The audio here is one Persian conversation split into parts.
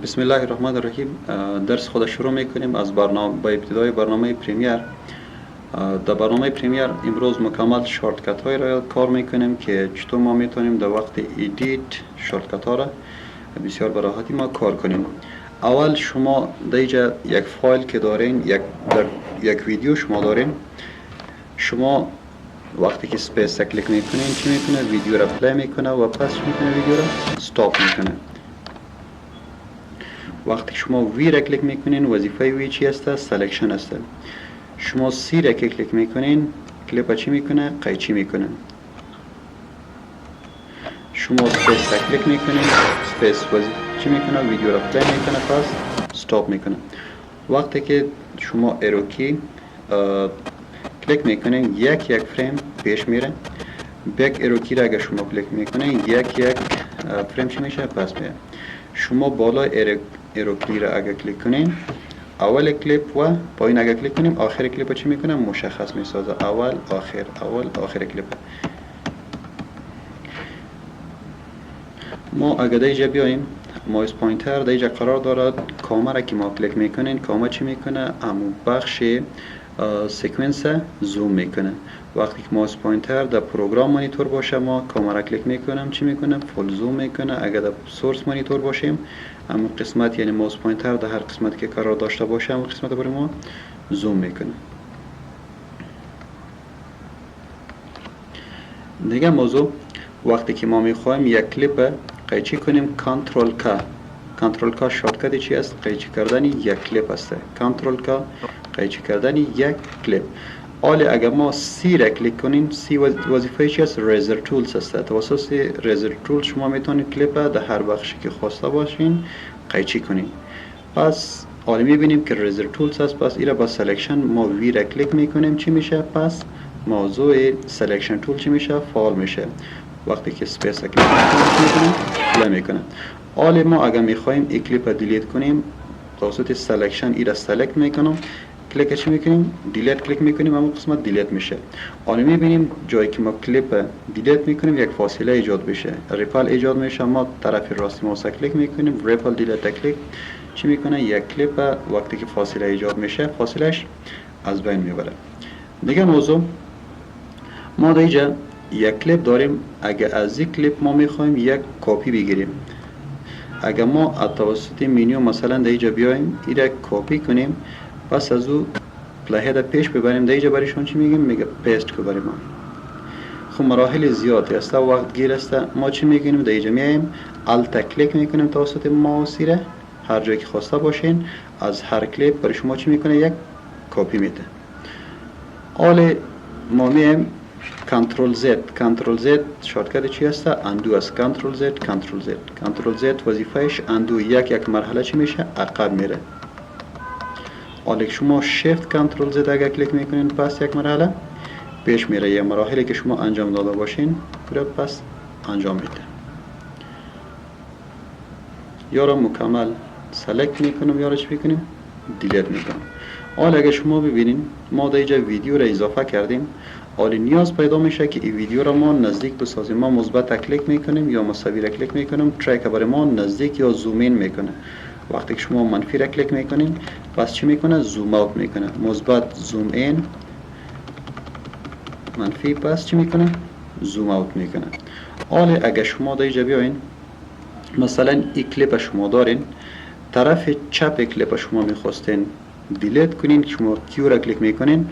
بسم الله الرحمن الرحیم. درس خود شروع میکنیم از برنامه با ابتدای برنامه پریمیر. در برنامه پریمیر امروز مکمل شورتکت های را کار میکنیم که چطور ما میتونیم در وقت ادیت شورتکت ها را بسیار به راحتی ما کار کنیم. اول شما دیجا یک فایل که دارین، یک ویدیو شما دارین، شما وقتی که سپیس کلیک میکنین چی میکنه؟ ویدیو را پلی میکنه و پس چی میکنه؟ ویدیو را استاپ میکنه. وقتی شما وی را کلیک میکنین وظیفه وی چی است؟ سلکشن است. شما سی را که کلیک میکنین کلیپ چی میکنه؟ قیچی میکنه. شما سپیس را کلیک میکنین سپیس چی میکنه؟ ویدیو را پلی میکنه پس استاپ میکنه. وقتی که شما اروکی کلیک میکنین یک فریم پیش میره. بک اروکی را اگر شما کلیک میکنین یک فریم چی میشه؟ پس میره. شما بالا اروکی را اگر کلیک کنین اول کلیپ و پایین اگر کلیک کنیم آخر کلیپ چی میکنه؟ مشخص میسازه. اول آخر کلیپ. ما اگر دیجا بیاییم ماوس پوینتر دیجا قرار دارد کامera که ما کلیک میکنین کامera چی میکنه؟ امو بخش سیکونس زوم میکنه. وقتی که ماوس پوینتر در پروگرام مانیتور باشه ما کامera کلیک میکنم چی میکنه؟ فول زوم میکنه. اگر در سورس مانیتور باشیم اما قسمت یعنی ماوس پوینتر در هر قسمت که قرار داشته باشه اما قسمت برای ما زوم میکنه. دیگه موضوع وقتی که ما میخوایم یک کلیپ قیچی کنیم کنترل کا شورتکت چی است؟ قیچی کردن یک کلیپ است. کنترل کا قیچی کردن یک کلیپ. حالا اگر ما سی را کلیک کنیم سی وظیفه چی است؟ ریزر تولز است. توسط ریزر تول شما میتونید کلیپ در هر بخشی که خواسته باشین قیچی کنین. پس حالا میبینیم که ریزر تولز است. پس ایرا با سلکشن ما وی را کلیک میکنیم چی میشه؟ پس موضوع سلکشن تول چی میشه؟ فعال میشه. وقتی که سپیس کلیک میکنیم پلی میکنه. حالا ما اگر میخوایم این کلیپ دیلیت کنیم توسط سلکشن ایرا سلکت میکنم کلیک چی میکنیم؟ دیلیت کلیک میکنیم اما قسمت دیلیت میشه. حالا میبینیم جایی که ما کلیپ دیلیت میکنیم یک فاصله ایجاد بشه، ریپل ایجاد میشه. ما طرف راستی ماوس کلیک میکنیم ریپل دیلیت کلیک چی میکنه؟ یک کلیپ وقتی که فاصله ایجاد میشه فاصلهش از بین میبره. دیگه موضوع ما دیجا یک کلیپ داریم. اگر از این کلیپ ما میخوایم یک کپی بگیریم، اگر ما از توسط منیو مثلا دیجا بیایم ایره کپی کنیم پس از او پلیهد پیش ببریم دیجا برایشون چی میگیم؟ میگه پیست که برای ما. خب مراحل زیادی است، وقت گیر است. ما چی میکنیم؟ دیجا میایم الت کلیک میکنیم توسط ماوس را هر جایی که خواسته باشین از هر کلیپ برای شما چی میکنه؟ یک کپی میده. حالا ما میایم کنترل زد شورتکت چی است؟ اندو است. کنترل زد وظیفهش اندو یک مرحله چی میشه؟ عقب میره. حالا شما شیفت کنترل زد اگر کلیک میکنین پس یک مرحله پیش میره. یه مراحلی که شما انجام داده باشین پس انجام میده. یا را مکمل سلکت میکنم یا را چی میکنیم؟ دیلیت میکنم. حالا اگر شما ببینین ما دیجا ویدیو را اضافه کردیم. حالا نیاز پیدا میشه که این ویدیو را ما نزدیک بسازیم. ما مثبت کلیک میکنیم یا مساوی را کلیک میکنیم ترک برای ما نزدیک یا زوم این میکنه. وقتی که شما منفی را کلیک میکنین پس چی میکنه؟ زوم اوت میکنه. مثبت زوم این، منفی پس چی میکنه؟ زوم اوت میکنه. حالا اگر شما دیجا بیاین مثلا این کلیپ شما دارین، طرف چپ کلیپ شما میخواستین دیلیت کنین، شما کیو را کلیک میکنین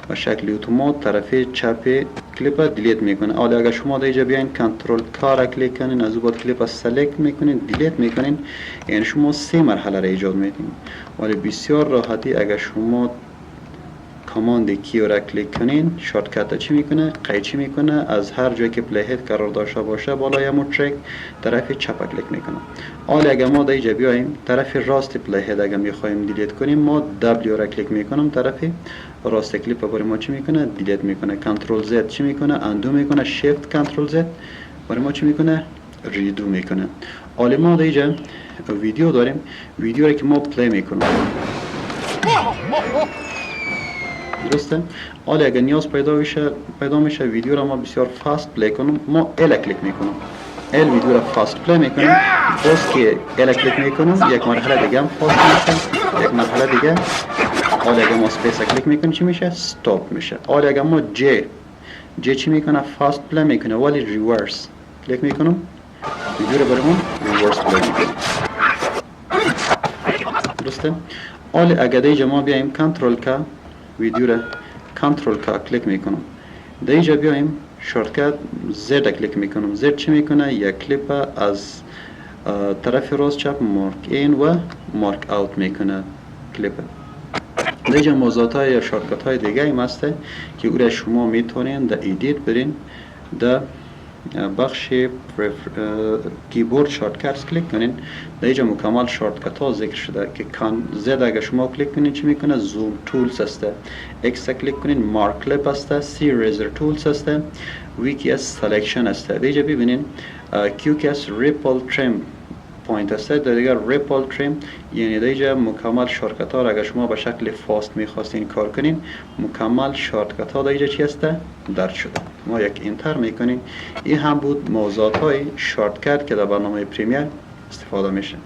و شکل اتومات طرف چپ کلیپ دیلیت میکنه. حالا اگر شما دیجا بیاین کنترل کار کلیک کنین از بعد کلیپ سلکت میکنین دیلیت میکنین یعنی شما سه مرحله را ایجاد میدین. ولی بسیار راحتی اگر شما کاماند کیو را کلیک کنین شورتکت چی میکنه؟ قیچی میکنه از هر جایی که پلی هد قرار داشته باشه بالای همون ترک طرف چپ کلیک میکنه. حالا اگر ما دیجا بیایم طرف راست پلی هد اگر میخوایم دیلیت کنیم ما دبلیو را کلیک میکنم طرف راست کلیپ برای ما چی میکنه؟ دیلیت میکنه. کنترل زد چی میکنه؟ اندو میکنه. شیفت کنترل زد برای ما چی میکنه؟ ریدو میکنه. حالا ما دیجا ویدیو داریم، ویدیو را که ما پلی میکنیم درسته؟ حالا اگر نیاز پیدا میشه ویدیو را ما بسیار فاست پلی کنم ما ال کلیک میکنم. ال ویدیو را فاست پلی میکنم. باز که ال کلیک میکنم یک مرحله دیگه هم فاست میشه. یک مرحله دیگه حالا اگه ما سپیس کلیک میکنیم چی میشه؟ استاپ میشه. حالا اگه ما جی چی میکنه؟ فاست پلی میکنه ولی ریورس کلیک میکنم ویدیو رو برامون ریورس پلی میکنه. درسته؟ حالا اگه دیجا ما بیایم کنترل که ویدیو رو کنترل که کلیک میکنم، دیجا بیایم شورتکت زد کلیک میکنم. زد چی میکنه؟ یک کلیپ از طرف راست چپ مارک این و مارک اوت میکنه کلیپ. دیجا موضوعات های یا شورتکت های دیگه ایم هسته که او را شما میتونین در ایدیت برین در بخش کیبورد شورتکتس کلیک کنین. در اینجا مکمل شورتکت ها ذکر شده که زد اگه شما کلیک کنین چی میکنه؟ زوم تولز هسته. اکس کلیک کنین مارک کلیپ هسته. سی ریزر تولز هسته. وی کی اس سلکشن هسته. در اینجا ببینین کیو کی اس ریپل تریم پوینت هسته. در دیگر ریپل تریم یعنی در اینجا مکمل شورتکت ها را اگر شما به شکل فاست میخواستین کار کنین مکمل شورتکت ها در اینجا چی هسته؟ درج شده. ما یک انتر میکنیم. این هم بود موضوعات های شورتکت که در برنامه پریمیر استفاده میشه.